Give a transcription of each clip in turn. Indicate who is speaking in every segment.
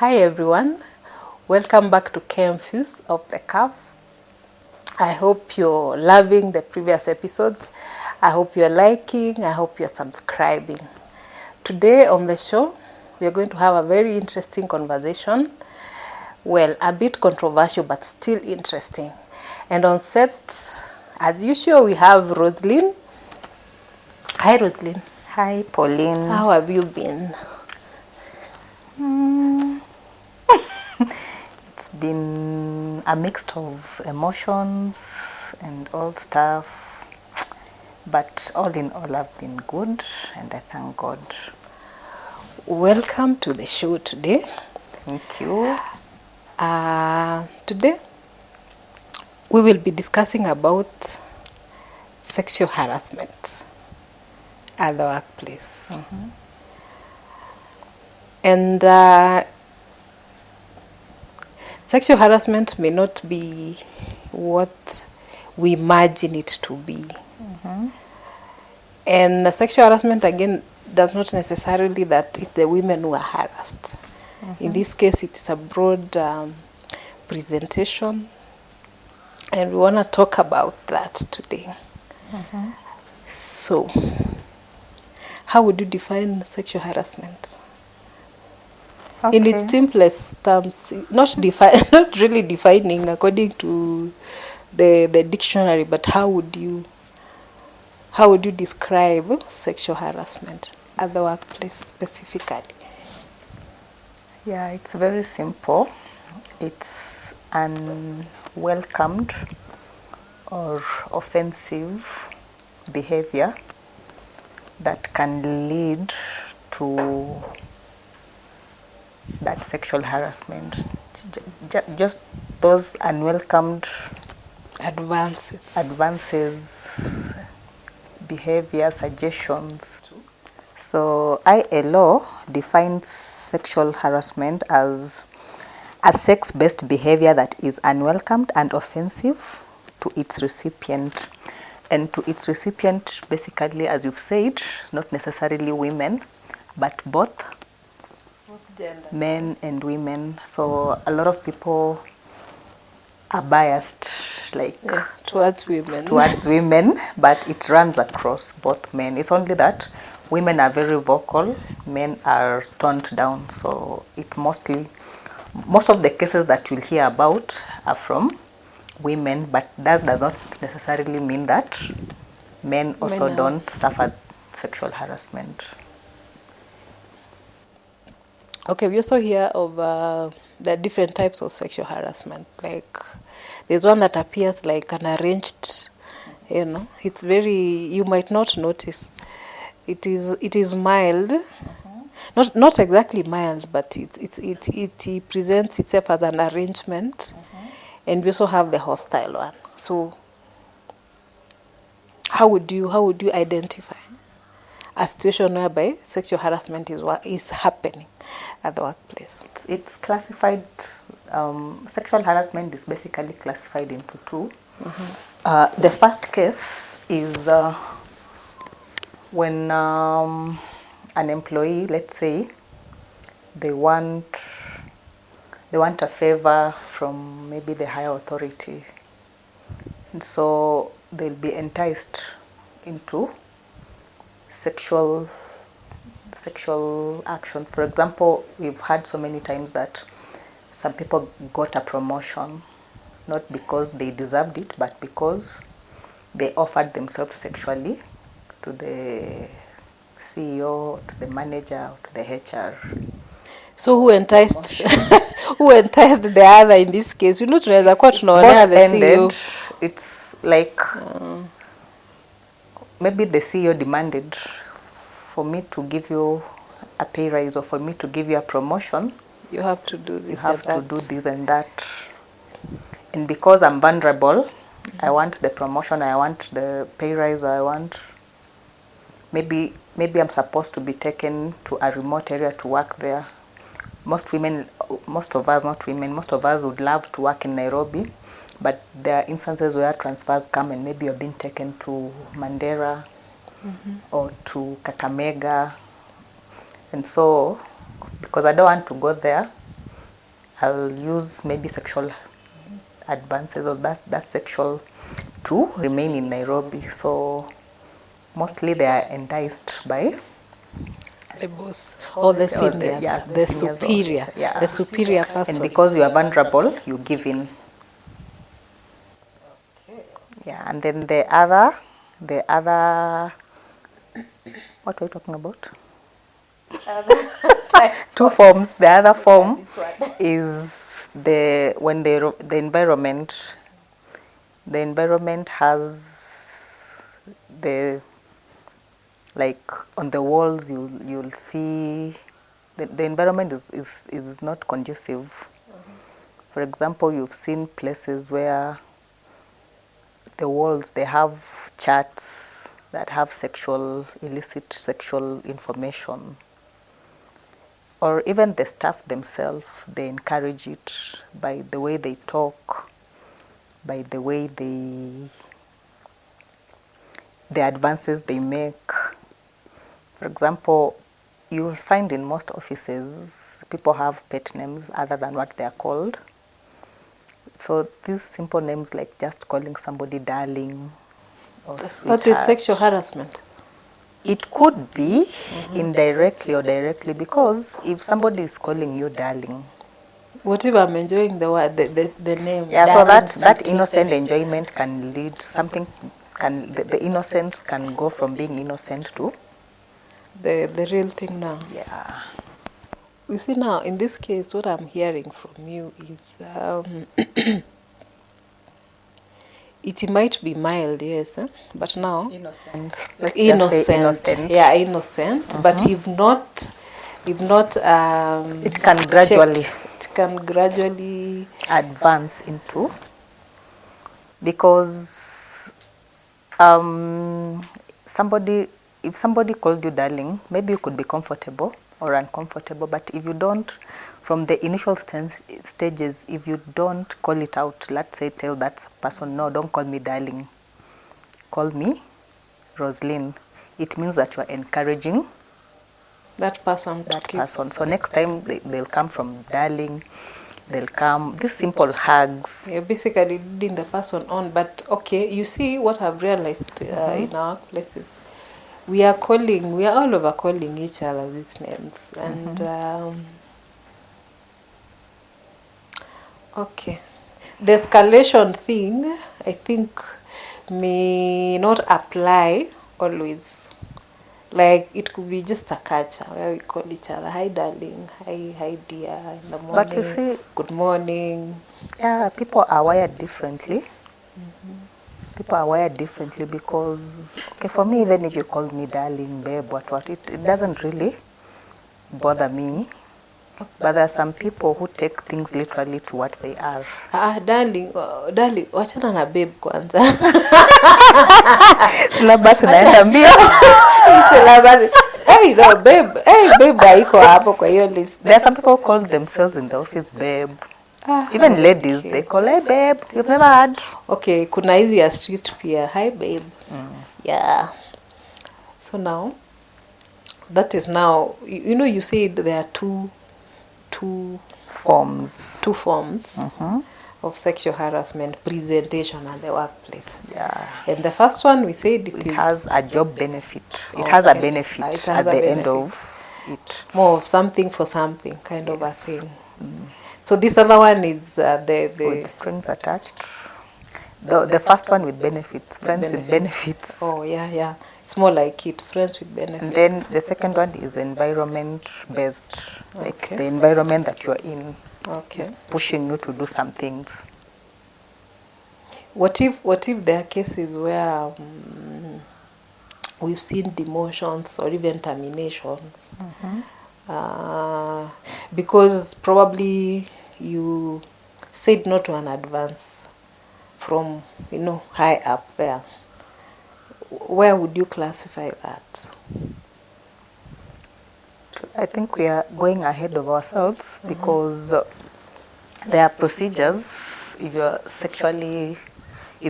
Speaker 1: Hi everyone, welcome back to KMFuse of the Cuff. I hope you're loving the previous episodes. I hope you're liking, I hope you're subscribing. Today on the show, we are going to have a very interesting conversation. Well, a bit controversial, but still interesting. And on set, as usual, we have Roslyn. Hi Roslyn.
Speaker 2: Hi, Pauline.
Speaker 1: How have you been?
Speaker 2: It's been a mix of emotions and all stuff, but all in all, I've been good, and I thank God.
Speaker 1: Welcome to the show today.
Speaker 2: Thank you.
Speaker 1: Today, we will be discussing about sexual harassment at the workplace. And sexual harassment may not be what we imagine it to be. And sexual harassment, again, does not necessarily that it's the women who are harassed. In this case, it's a broad presentation, and we want to talk about that today. So, how would you define sexual harassment? In its simplest terms, not really defining according to the dictionary, but how would you describe sexual harassment at the workplace specifically?
Speaker 2: Yeah, it's very simple. It's unwelcomed or offensive behavior that can lead to that sexual harassment. Just those unwelcomed advances, behavior, suggestions. So ILO defines sexual harassment as a sex-based behavior that is unwelcomed and offensive to its recipient. And to its recipient, basically, as you've said, not necessarily women, but both men and women. So a lot of people are biased,
Speaker 1: towards women.
Speaker 2: But it runs across both men. It's only that women are very vocal, men are toned down. So most of the cases that you'll hear about are from women, but that does not necessarily mean that men also don't suffer sexual harassment.
Speaker 1: Okay, we also hear of the different types of sexual harassment. Like, there's one that appears like an arranged, it's very, you might not notice. It is mild, not exactly mild, but it presents itself as an arrangement, and we also have the hostile one. So, how would you identify a situation whereby sexual harassment is happening at the workplace?
Speaker 2: It's classified, sexual harassment is basically classified into two. The first case is when an employee, let's say, they want a favor from maybe the higher authority, and so they'll be enticed into sexual actions. For example, we've had so many times that some people got a promotion not because they deserved it, but because they offered themselves sexually to the CEO, to the manager, to the HR.
Speaker 1: So who enticed who enticed the other in this case? Tunaweza kuwa tunaonea the CEO.
Speaker 2: It's like maybe the CEO demanded for me to give you a pay rise, or for me to give you a promotion,
Speaker 1: you have to do this.
Speaker 2: You have to do this and that. And because I'm vulnerable, I want the promotion, I want the pay rise, I want maybe I'm supposed to be taken to a remote area to work there. Most of us would love to work in Nairobi, but there are instances where transfers come and maybe you're being taken to Mandera or to Kakamega. And so, because I don't want to go there, I'll use maybe sexual advances or that sexual to remain in Nairobi. So mostly they are enticed by
Speaker 1: The boss or the seniors,
Speaker 2: yes,
Speaker 1: the
Speaker 2: seniors
Speaker 1: superior,
Speaker 2: yeah.
Speaker 1: the superior
Speaker 2: And
Speaker 1: person.
Speaker 2: because you are vulnerable, you give in. Yeah, and then the other, what were you talking about? Two forms. The other form is when the environment has the, like on the walls you'll see the environment is not conducive. For example, you've seen places where the walls, they have charts that have illicit sexual information, or even the staff themselves, they encourage it by the way they talk, by the way the advances they make. For example, you will find in most offices people have pet names other than what they are called. So these simple names, like just calling somebody darling or sweetheart.
Speaker 1: That is sexual harassment.
Speaker 2: It could be indirectly or directly, because if somebody is calling you darling,
Speaker 1: What if I'm enjoying the word, the name?
Speaker 2: yeah, so
Speaker 1: darling,
Speaker 2: that
Speaker 1: sweetie?
Speaker 2: innocent enjoyment can lead something, the innocence can go from being innocent to
Speaker 1: The real thing now.
Speaker 2: yeah.
Speaker 1: You see now, in this case, what I'm hearing from you is it might be mild, yes, but now
Speaker 2: Innocent. Let's just say innocent.
Speaker 1: Yeah, innocent. But if not,
Speaker 2: It can gradually
Speaker 1: checked, it can gradually
Speaker 2: advance into, because somebody, if somebody called you darling, maybe you could be comfortable or uncomfortable, but if you don't, from the initial stages, if you don't call it out, let's say tell that person, no, don't call me darling, call me Roslyn, it means that you are encouraging
Speaker 1: that person
Speaker 2: that person. So next time they'll come from darling, they'll come, these simple hugs.
Speaker 1: You're basically leading the person on. But okay, you see what I've realized in our places, we are all over calling each other these names, and okay, the escalation thing, I think, may not apply always. Like, it could be just a culture where we call each other, hi darling, hi dear, in the morning,
Speaker 2: But you see,
Speaker 1: good morning.
Speaker 2: yeah, people are wired differently. People are wired differently, because, okay, for me, even if you call me darling, babe, what, it doesn't really bother me. But there are some people who take things literally to what they are.
Speaker 1: Darling, wachana na babe kwanza.
Speaker 2: Syllabus inaenda mbio.
Speaker 1: Syllabus. Hey, no, babe. Hey, babe haiko hapo kwa hiyo list.
Speaker 2: There are some people who call themselves in the office babe. Even ladies, they call, hey babe, you've never heard.
Speaker 1: Okay, kuna hizi ya street pia, hi babe. Yeah. So now, that is now, you know, you said there are two
Speaker 2: Forms.
Speaker 1: Of sexual harassment presentation at the workplace.
Speaker 2: Yeah.
Speaker 1: And the first one, we said it
Speaker 2: has a job benefit. It has a benefit at the end of it.
Speaker 1: More of something for something, kind of a thing. So this other one is
Speaker 2: with strings attached. The first one with benefits, friends with benefits.
Speaker 1: Oh, yeah. It's more like it, friends with benefits.
Speaker 2: And then the second one is environment based, like the environment that you're in is pushing you to do some things.
Speaker 1: What if there are cases where we've seen demotions or even terminations? Because probably you said no to an advance from, high up there. Where would you classify that?
Speaker 2: I think we are going ahead of ourselves, because there are procedures if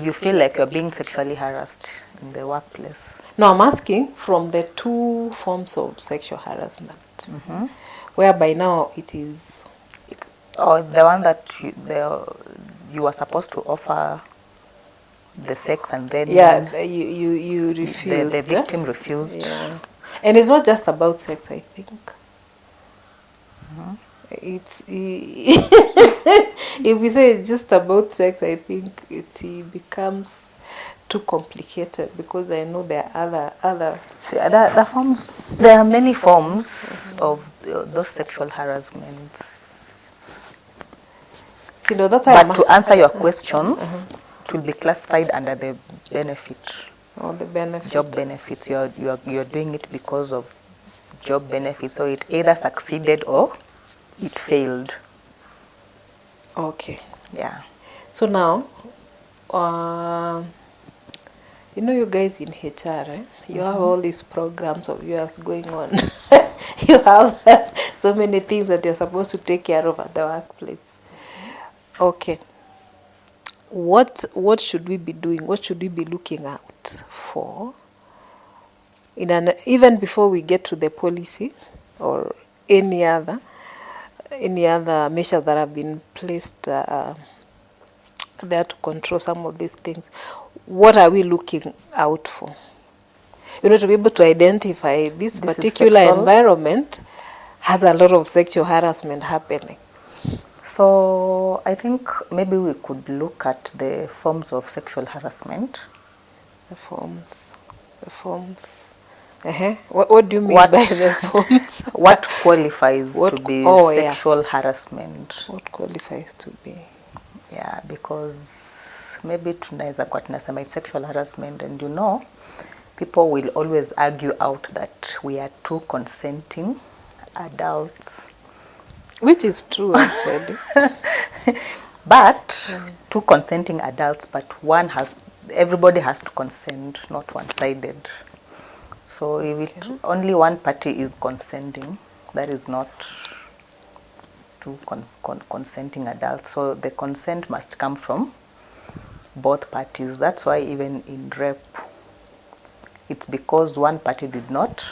Speaker 2: you feel like you're being sexually harassed in the workplace.
Speaker 1: No, I'm asking from the two forms of sexual harassment, whereby now it's
Speaker 2: Or the one that you were supposed to offer the sex and then
Speaker 1: Yeah, you refused.
Speaker 2: the victim refused.
Speaker 1: Yeah, and it's not just about sex, I think. It's if we say it's just about sex, I think it becomes too complicated, because I know there are other.
Speaker 2: See, the forms, there are many forms of those sexual harassments.
Speaker 1: See, no, that's why I'm
Speaker 2: But to answer your question, it will be classified under the benefit,
Speaker 1: on the benefit.
Speaker 2: job benefits. You're doing it because of job benefits. So it either succeeded or it failed.
Speaker 1: Okay.
Speaker 2: Yeah.
Speaker 1: So now, you know, you guys in HR, you have all these programs of yours going on. You have so many things that you're supposed to take care of at the workplace. Okay. What should we be doing? What should we be looking out for? Even before we get to the policy or any other measures that have been placed there to control some of these things, what are we looking out for? You know, to be able to identify this particular environment has a lot of sexual harassment happening.
Speaker 2: So I think maybe we could look at the forms of sexual harassment.
Speaker 1: The forms. What do you mean by the forms?
Speaker 2: What qualifies to be sexual harassment?
Speaker 1: What qualifies to be?
Speaker 2: Yeah, because maybe tunaweza kwa tunasema it's sexual harassment, and you know, people will always argue out that we are two consenting adults.
Speaker 1: Which is true, actually.
Speaker 2: But two consenting adults, but everybody has to consent, not one-sided. So if only one party is consenting, that is not two consenting adults. So the consent must come from both parties. That's why even in rape, it's because one party did not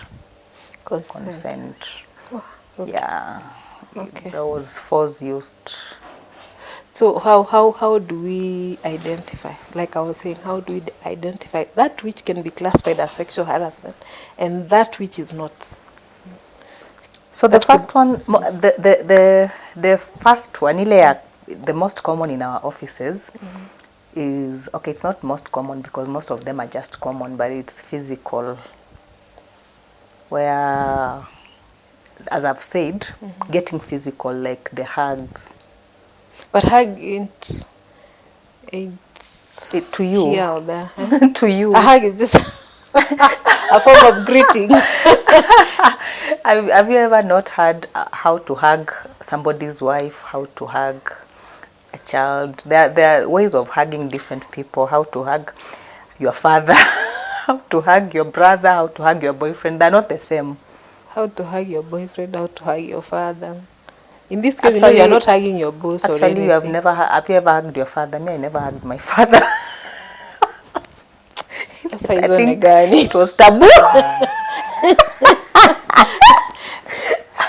Speaker 2: consent.
Speaker 1: Oh, okay.
Speaker 2: Yeah.
Speaker 1: Okay.
Speaker 2: There was force used.
Speaker 1: So how do we identify? Like I was saying, how do we identify that which can be classified as sexual harassment and that which is not?
Speaker 2: So the first one, the first one, the most common in our offices is, okay, it's not most common because most of them are just common, but it's physical, where, as I've said, getting physical, like the hugs.
Speaker 1: But hug it's
Speaker 2: to you.
Speaker 1: Here or there.
Speaker 2: To you.
Speaker 1: A hug is just a form of greeting.
Speaker 2: Have you ever not heard how to hug somebody's wife, how to hug a child? There are ways of hugging different people, how to hug your father, how to hug your brother, how to hug your boyfriend. They're not the same.
Speaker 1: How to hug your boyfriend, how to hug your father. In this case, actually, you're not hugging your boss or anything.
Speaker 2: Actually, have you ever hugged your father? Me, I never hugged my father.
Speaker 1: I think it
Speaker 2: was taboo.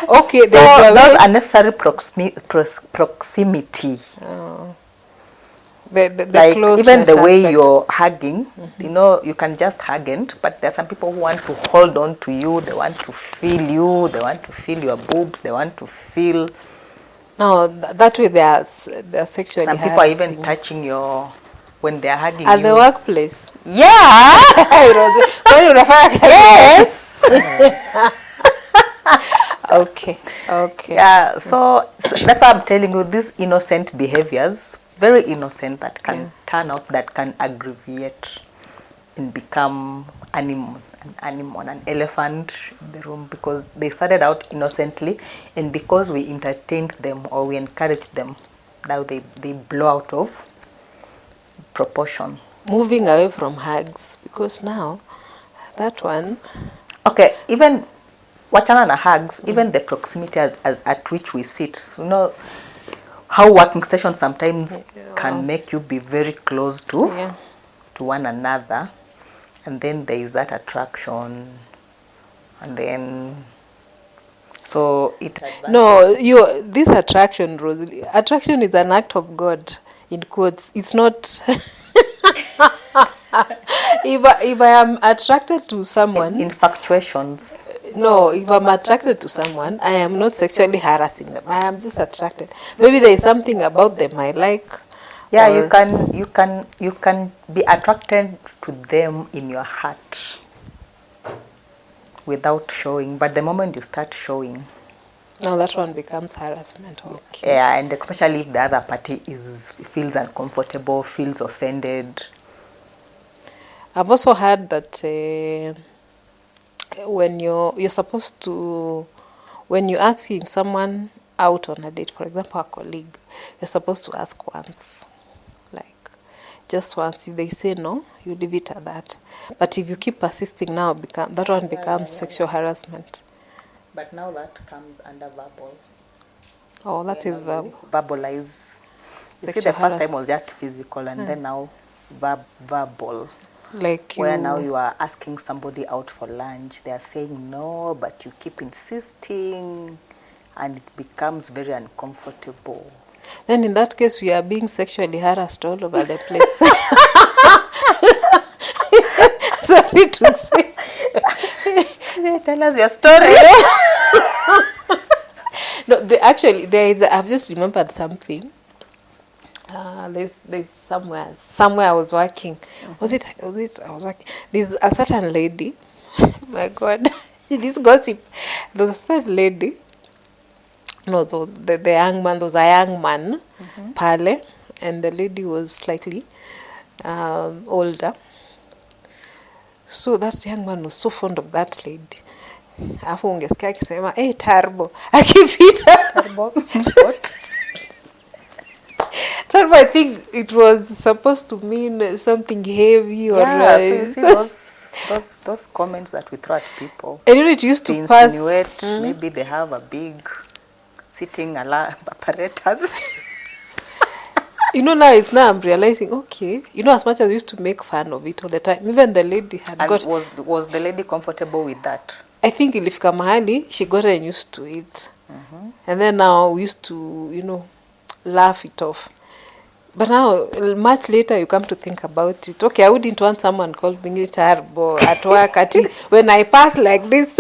Speaker 1: Okay,
Speaker 2: so there's unnecessary proximity.
Speaker 1: Oh. The
Speaker 2: like even the way
Speaker 1: aspect.
Speaker 2: You're hugging, you know, you can just hug, but there are some people who want to hold on to you. They want to feel you. They want to feel your boobs. They want to feel.
Speaker 1: No, that way they are sexually
Speaker 2: Some people are even touching when they are hugging
Speaker 1: at
Speaker 2: you.
Speaker 1: the workplace.
Speaker 2: Yeah. Yes.
Speaker 1: Okay.
Speaker 2: Yeah. So that's why I'm telling you, these innocent behaviors, very innocent, that can turn out, that can aggravate and become an elephant in the room, because they started out innocently, and because we entertained them or we encouraged them, now they blow out of proportion.
Speaker 1: Moving away from hugs, because now that one.
Speaker 2: Okay, even wachana na hugs, even the proximity as at which we sit. So, you know how working sessions sometimes can make you be very close to one another, and then there is that attraction, and then So it advances.
Speaker 1: No, this attraction, Rosalie. Attraction is an act of God, in quotes. It's not. If I am attracted to someone,
Speaker 2: Infatuations.
Speaker 1: no, if I'm attracted to someone, I am not sexually harassing them. I am just attracted. Maybe there is something about them I like.
Speaker 2: Yeah,
Speaker 1: or-
Speaker 2: you can be attracted to them in your heart without showing, but the moment you start showing,
Speaker 1: No, that one becomes harassment. Okay.
Speaker 2: yeah, and especially if the other party feels uncomfortable, feels offended.
Speaker 1: I've also heard that when you're supposed to, when you're asking someone out on a date, for example, a colleague, you're supposed to ask once, like just once. If they say no, you leave it at that. But if you keep persisting, now that one becomes sexual harassment.
Speaker 2: But now that comes under verbal.
Speaker 1: Oh, that is verb.
Speaker 2: Verbalize. You see,
Speaker 1: Sexual
Speaker 2: the first time was just physical, and then now verbal.
Speaker 1: Like
Speaker 2: Where now you are asking somebody out for lunch, they are saying no, but you keep insisting, and it becomes very uncomfortable.
Speaker 1: Then in that case, we are being sexually harassed all over the place. Sorry to say.
Speaker 2: Tell us your story.
Speaker 1: No, actually, I've just remembered something. There's somewhere I was working. Was it I was working? There's a certain lady. My God, this gossip. There's a certain lady. No, so the young man, there was a young man, pale, and the lady was slightly older. So that young man was so fond of that lady. Alafu ungesikia akisema hey, Tarbo akipita.
Speaker 2: What?
Speaker 1: Tarbo, I think it was supposed to mean something heavy or
Speaker 2: Yeah, so you see those comments that we throw at people.
Speaker 1: and you know it used to pass.
Speaker 2: Insinuate maybe they have a big sitting apparatus.
Speaker 1: You know, now I'm realizing, okay, you know, as much as we used to make fun of it all the time, even the lady had
Speaker 2: And
Speaker 1: got.
Speaker 2: was the lady comfortable with that?
Speaker 1: I think ilifika mahali she got used to it, and then now we used to, you know, laugh it off. But now, much later, you come to think about it. Okay, I wouldn't want someone called me Tarbo at work. When I pass like this,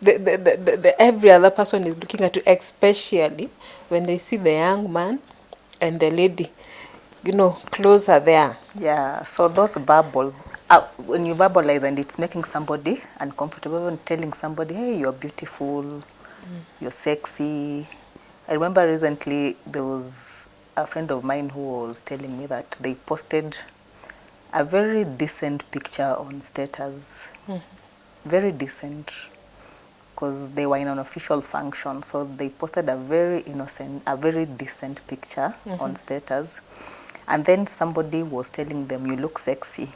Speaker 1: the every other person is looking at you, especially when they see the young man and the lady, you know, closer there.
Speaker 2: Yeah, so those when you verbalize and it's making somebody uncomfortable, even telling somebody, hey, you're beautiful, you're sexy. I remember recently there was a friend of mine who was telling me that they posted a very decent picture on status. Very decent, because they were in an official function, so they posted a very decent picture on status, and then somebody was telling them, you look sexy,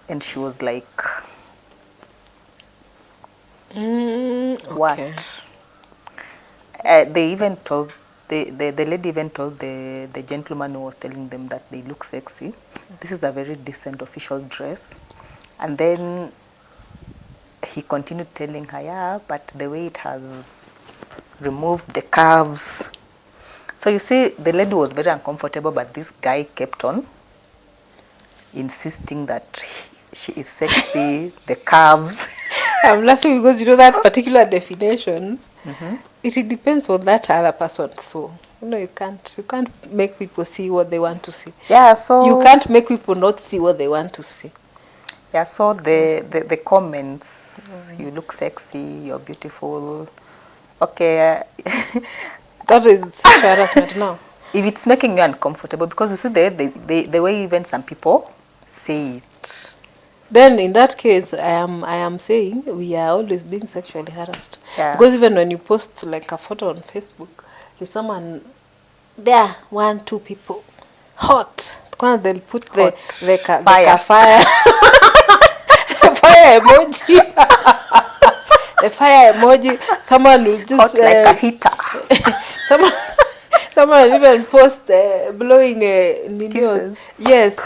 Speaker 2: and she was like, what?
Speaker 1: Okay.
Speaker 2: They even told the lady even told the gentleman who was telling them that they look sexy, this is a very decent official dress. And then he continued telling her, yeah, but the way it has removed the curves. So you see, the lady was very uncomfortable, but this guy kept on insisting that she is sexy, the curves.
Speaker 1: I'm laughing because you know that particular definition. It depends on that other person. So you know you can't make people see what they want to see.
Speaker 2: Yeah, so
Speaker 1: you can't make people not see what they want to see.
Speaker 2: Yeah, so the comments, you look sexy, you're beautiful. Okay.
Speaker 1: That is sexual harassment now.
Speaker 2: If it's making you uncomfortable, because you see the way even some people say it.
Speaker 1: Then in that case, I am saying we are always being sexually harassed.
Speaker 2: Yeah.
Speaker 1: Because even when you post like a photo on Facebook, there's someone there, 1, 2 people, hot. Because they'll put the fire. Fire emoji. The fire emoji. Someone will just
Speaker 2: hot like a heater.
Speaker 1: someone even post blowing
Speaker 2: kisses.
Speaker 1: Yes.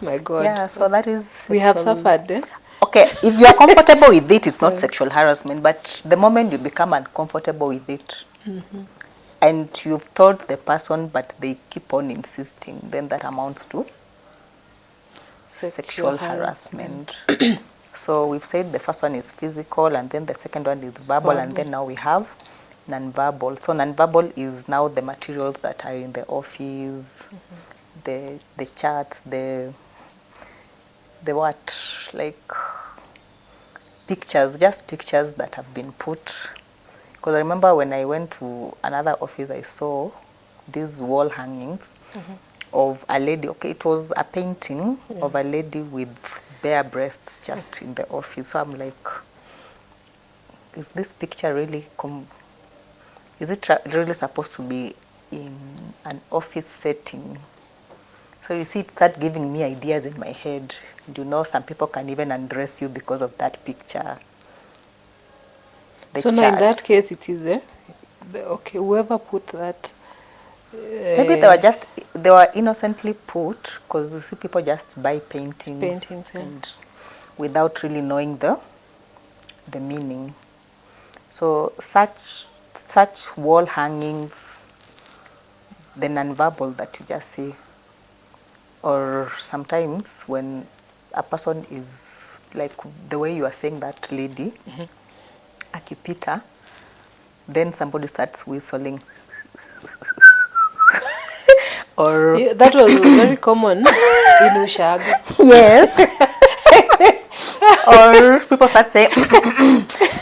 Speaker 1: My God.
Speaker 2: Yeah, so that is
Speaker 1: we have suffered.
Speaker 2: Okay, if you are comfortable with it, it's not sexual harassment. But the moment you become uncomfortable with it, and you've told the person, but they keep on insisting, then that amounts to sexual harassment. So we've said the first one is physical, and then the second one is verbal, and then now we have non-verbal. So non-verbal is now the materials that are in the office, the charts, the what, like pictures, just pictures that have been put. Because I remember when I went to another office, I saw these wall hangings of a lady. Okay, it was a painting of a lady with bare breasts just in the office. So I'm like, is this picture really is it really supposed to be in an office setting? So you see, it started giving me ideas in my head. You know, some people can even undress you because of that picture.
Speaker 1: So now in that case, it is okay, whoever put that.
Speaker 2: Maybe they were innocently put, because you see people just buy paintings and without really knowing the meaning. So such wall hangings, the non-verbal that you just say, or sometimes when a person is like the way you are saying that lady, akipita, then somebody starts whistling. Or
Speaker 1: that was very common in Ushago.
Speaker 2: Yes. Or people start saying,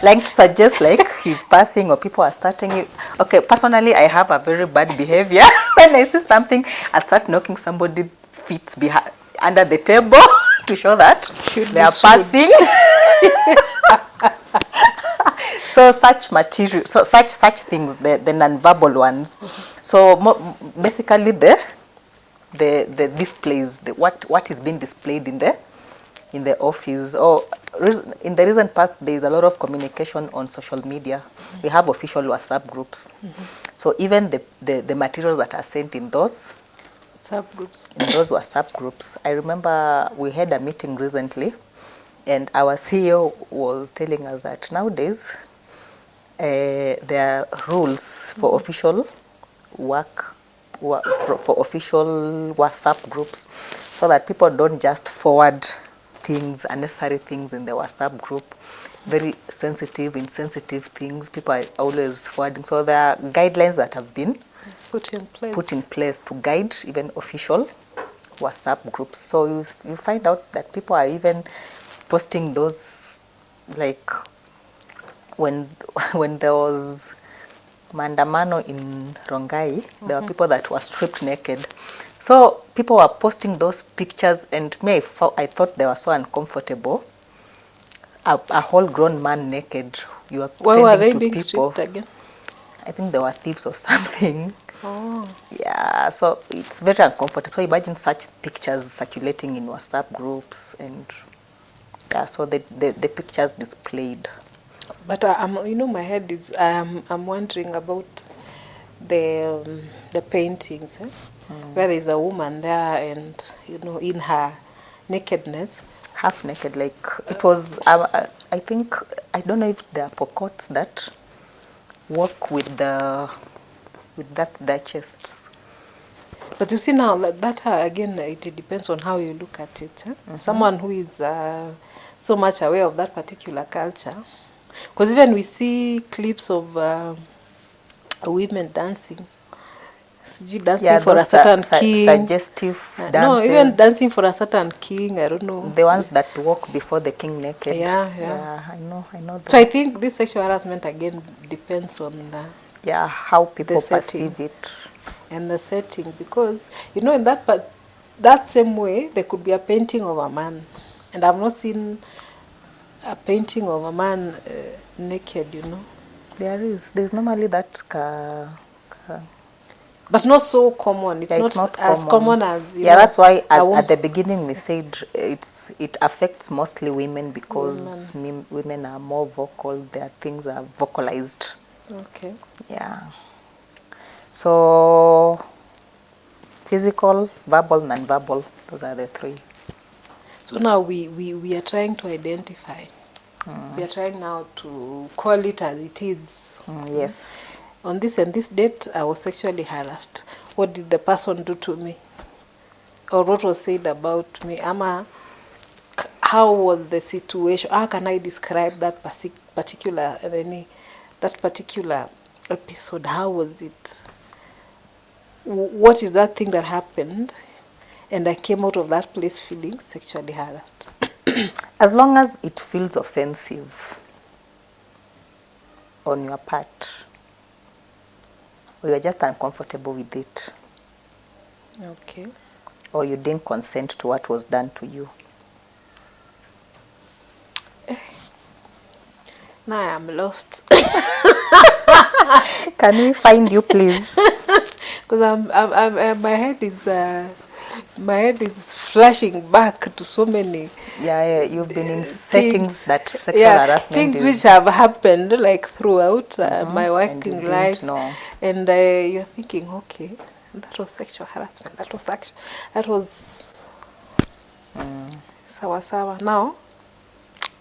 Speaker 2: like to suggest like he's passing, or people are starting it. Okay, personally, I have a very bad behavior. When I see something, I start knocking somebody's feet behind under the table to show that they are passing. So such material, so such things, the non-verbal ones. So basically the displays, what is being displayed in the office, or in the recent past, there is a lot of communication on social media. We have official WhatsApp groups. So even the materials that are sent in those WhatsApp groups. I remember we had a meeting recently, and our CEO was telling us that nowadays there are rules for official work, for official WhatsApp groups, so that people don't just forward things, unnecessary things in the WhatsApp group. Very sensitive, insensitive things people are always forwarding. So there are guidelines that have been put in place to guide even official WhatsApp groups. So you find out that people are even posting those, like when there was maandamano in Rongai, there were people that were stripped naked. So people were posting those pictures, and I thought they were so uncomfortable. A whole grown man naked. You are
Speaker 1: Why
Speaker 2: sending
Speaker 1: were they
Speaker 2: to
Speaker 1: being
Speaker 2: people.
Speaker 1: stripped again?
Speaker 2: I think they were thieves or something.
Speaker 1: Oh.
Speaker 2: Yeah, so it's very uncomfortable. So imagine such pictures circulating in WhatsApp groups, and yeah, so the pictures displayed.
Speaker 1: But my head is I'm wondering about the paintings, where there's a woman there, and in her nakedness,
Speaker 2: half naked, like it was. I think, I don't know if there are pockets that work with their chests.
Speaker 1: But you see now that again, it depends on how you look at it. Someone who is so much aware of that particular culture, because even we see clips of women dancing. Dancing for a certain king.
Speaker 2: Suggestive dances.
Speaker 1: No, even dancing for a certain king, I don't know.
Speaker 2: The ones that walk before the king naked.
Speaker 1: Yeah,
Speaker 2: I know that.
Speaker 1: So I think this sexual harassment again depends on
Speaker 2: how people perceive it.
Speaker 1: And the setting, because in that same way there could be a painting of a man, and I've not seen a painting of a man naked,
Speaker 2: There's normally that
Speaker 1: but not so common. It's not as common as
Speaker 2: that's why at the beginning we said it affects mostly women, because women are more vocal. Their things are vocalized.
Speaker 1: Okay.
Speaker 2: Yeah. So physical, verbal, non-verbal, those are the three.
Speaker 1: So now we are trying to identify. We are trying now to call it as it is.
Speaker 2: Yes.
Speaker 1: On this and this date, I was sexually harassed. What did the person do to me? Or what was said about me? How was the situation? How can I describe that particular episode? How was it? What is that thing that happened? And I came out of that place feeling sexually harassed.
Speaker 2: As long as it feels offensive on your part, or you're just uncomfortable with it,
Speaker 1: Okay.
Speaker 2: or you didn't consent to what was done to you.
Speaker 1: Now I am lost.
Speaker 2: Can we find you, please?
Speaker 1: Because my head is flashing back to so many.
Speaker 2: Yeah, you've been in
Speaker 1: things,
Speaker 2: settings that sexual harassment
Speaker 1: things
Speaker 2: is.
Speaker 1: which have happened like throughout my working
Speaker 2: and you
Speaker 1: life,
Speaker 2: didn't know.
Speaker 1: and you're thinking, okay, that was sexual harassment. That was sawa sawa. Now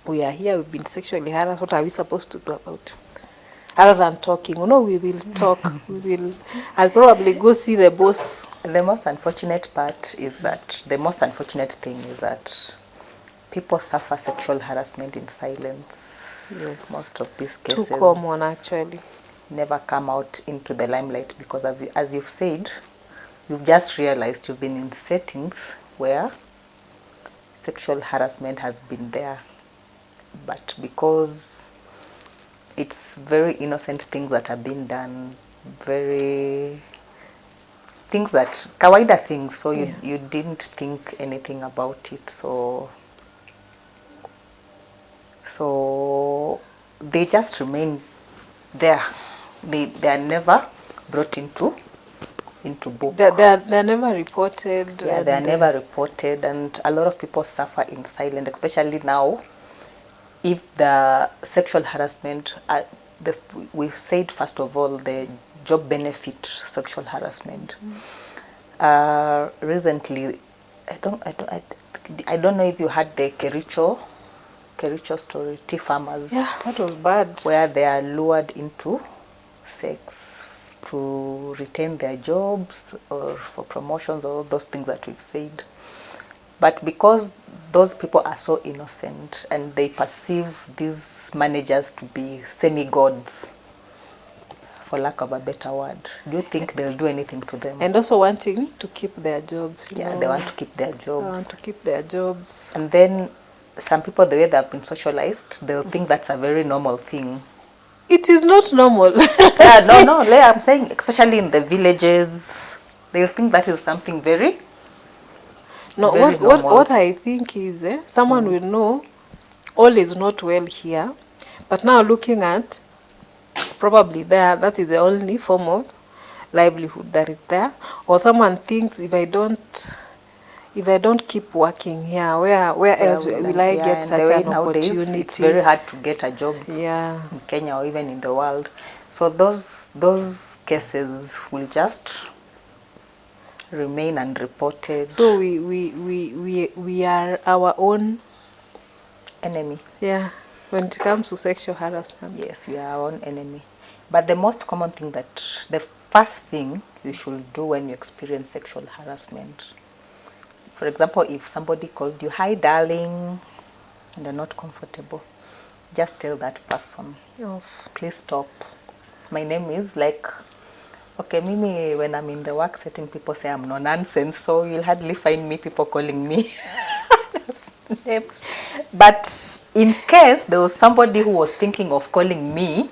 Speaker 1: we are here. We've been sexually harassed. What are we supposed to do about it? Other than talking, we will talk. I'll probably go see the boss.
Speaker 2: The most unfortunate thing is that people suffer sexual harassment in silence.
Speaker 1: Yes.
Speaker 2: Most of these cases
Speaker 1: Too common, actually.
Speaker 2: never come out into the limelight because, as you've said, you've just realized you've been in settings where sexual harassment has been there. But because it's very innocent things that are being done, things that kawaida things, so you didn't think anything about it, so they just remain there. They are never brought into book.
Speaker 1: They're never reported.
Speaker 2: Yeah, they are never reported, and a lot of people suffer in silence, especially now. If the sexual harassment, we've said first of all the job benefit sexual harassment. Recently, I don't know if you had the Kericho story, tea farmers.
Speaker 1: Yeah, that was bad.
Speaker 2: Where they are lured into sex to retain their jobs or for promotions, or those things that we've said. But because those people are so innocent and they perceive these managers to be semi-gods, for lack of a better word, do you think they'll do anything to them?
Speaker 1: And also wanting to keep their jobs.
Speaker 2: Yeah, they want to keep their jobs.
Speaker 1: They want to keep their jobs.
Speaker 2: And then some people, the way they've been socialized, they'll think that's a very normal thing.
Speaker 1: It is not normal.
Speaker 2: Yeah, no, I'm saying especially in the villages, they'll think that is something very
Speaker 1: No, what I think is someone will know all is not well here, but now looking at probably that is the only form of livelihood that is there, or someone thinks if I don't keep working here, where else will I get such an opportunity?
Speaker 2: It's very hard to get a job
Speaker 1: in
Speaker 2: Kenya or even in the world. So those cases will just remain unreported.
Speaker 1: So we are our own
Speaker 2: enemy.
Speaker 1: Yeah, when it comes to sexual harassment.
Speaker 2: Yes, we are our own enemy. But the most common thing the first thing you should do when you experience sexual harassment, for example, if somebody called you, "Hi darling," and they're not comfortable, just tell that person, "Please stop. My name is," okay, Mimi, when I'm in the work setting, people say I'm no nonsense, so you'll hardly find me people calling me names. But in case there was somebody who was thinking of calling me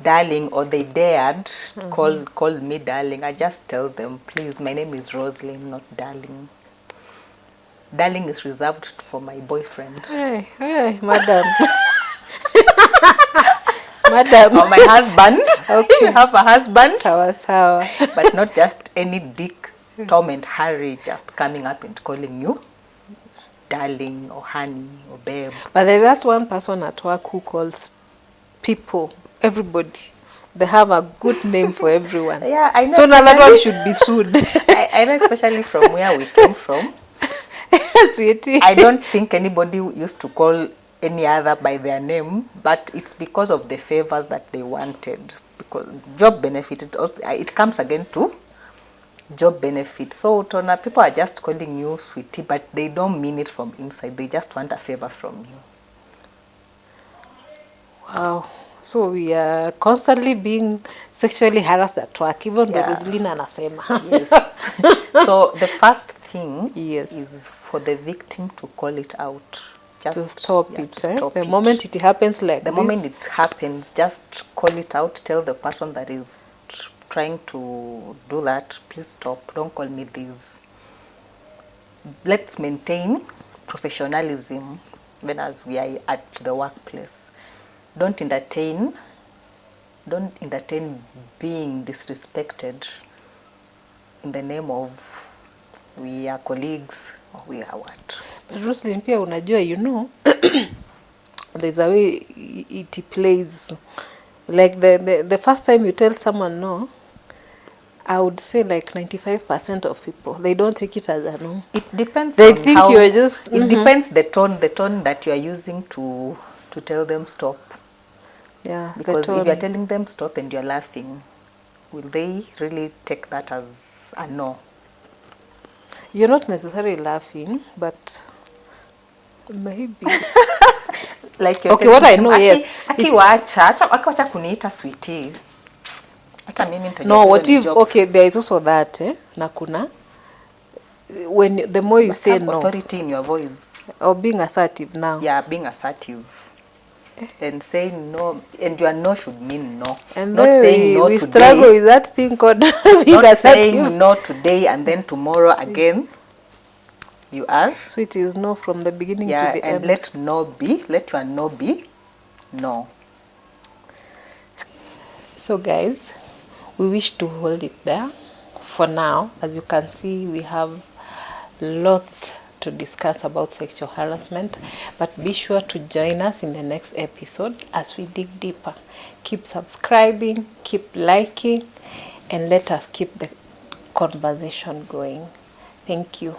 Speaker 2: darling, or they dared call me darling, I just tell them, please, my name is Roslyn, not darling. Darling is reserved for my boyfriend.
Speaker 1: Hey, madam. Madam.
Speaker 2: Or my husband.
Speaker 1: Okay.
Speaker 2: You have a husband.
Speaker 1: Sawa.
Speaker 2: But not just any Dick, Tom and Harry just coming up and calling you darling or honey or babe.
Speaker 1: But there's that one person at work who calls people, everybody. They have a good name for everyone.
Speaker 2: Yeah, I know.
Speaker 1: So now that one should be sued.
Speaker 2: I know, especially from where we came from.
Speaker 1: Sweetie.
Speaker 2: I don't think anybody used to call any other by their name, but it's because of the favors that they wanted. Because job benefit, it comes again to job benefit. So Tona, people are just calling you sweetie, but they don't mean it from inside. They just want a favor from you.
Speaker 1: Wow. So we are constantly being sexually harassed at work, even though
Speaker 2: Yeah.
Speaker 1: Rosalina anasema.
Speaker 2: Yes. So the first thing
Speaker 1: Yes.
Speaker 2: is for the victim to call it out. Just
Speaker 1: To stop
Speaker 2: yeah,
Speaker 1: it.
Speaker 2: to
Speaker 1: Eh?
Speaker 2: stop
Speaker 1: The
Speaker 2: it.
Speaker 1: moment it happens like
Speaker 2: The
Speaker 1: this.
Speaker 2: moment it happens, just call it out. Tell the person that is trying to do that, please stop. Don't call me this. Let's maintain professionalism when as we are at the workplace. Don't entertain being disrespected in the name of we are colleagues or we are what.
Speaker 1: But Roslyn, pia unajua, you know, there's a way it plays. Like the first time you tell someone no, I would say like 95% of people, they don't take it as a no.
Speaker 2: It depends
Speaker 1: They
Speaker 2: on
Speaker 1: think
Speaker 2: how,
Speaker 1: you're just...
Speaker 2: it depends the tone that you are using to tell them stop.
Speaker 1: Yeah,
Speaker 2: Because
Speaker 1: the
Speaker 2: if you're
Speaker 1: tone.
Speaker 2: telling them stop and you're laughing, will they really take that as a no?
Speaker 1: You're not necessarily laughing, but maybe.
Speaker 2: Like you're
Speaker 1: Okay, what I know,
Speaker 2: Aki,
Speaker 1: yes.
Speaker 2: Aki wacha kuniita sweetie. Hata mimi nitajua
Speaker 1: No,
Speaker 2: hizo
Speaker 1: what
Speaker 2: ni
Speaker 1: if,
Speaker 2: jokes.
Speaker 1: okay, there is also that, na kuna, when the more you
Speaker 2: Must
Speaker 1: say
Speaker 2: have
Speaker 1: no,
Speaker 2: authority in your voice.
Speaker 1: or being assertive now.
Speaker 2: Yeah, being assertive. And saying no, and your no should mean no.
Speaker 1: And
Speaker 2: Not
Speaker 1: then
Speaker 2: saying no
Speaker 1: we
Speaker 2: today.
Speaker 1: struggle with that thing called being
Speaker 2: Not saying
Speaker 1: assertive.
Speaker 2: no today and then tomorrow again. You are.
Speaker 1: So it is no from the beginning to
Speaker 2: Yeah,
Speaker 1: the
Speaker 2: and
Speaker 1: end.
Speaker 2: let your no be no.
Speaker 1: So guys, we wish to hold it there for now. As you can see, we have lots to discuss about sexual harassment, but be sure to join us in the next episode as we dig deeper. Keep subscribing, keep liking, and let us keep the conversation going. Thank you.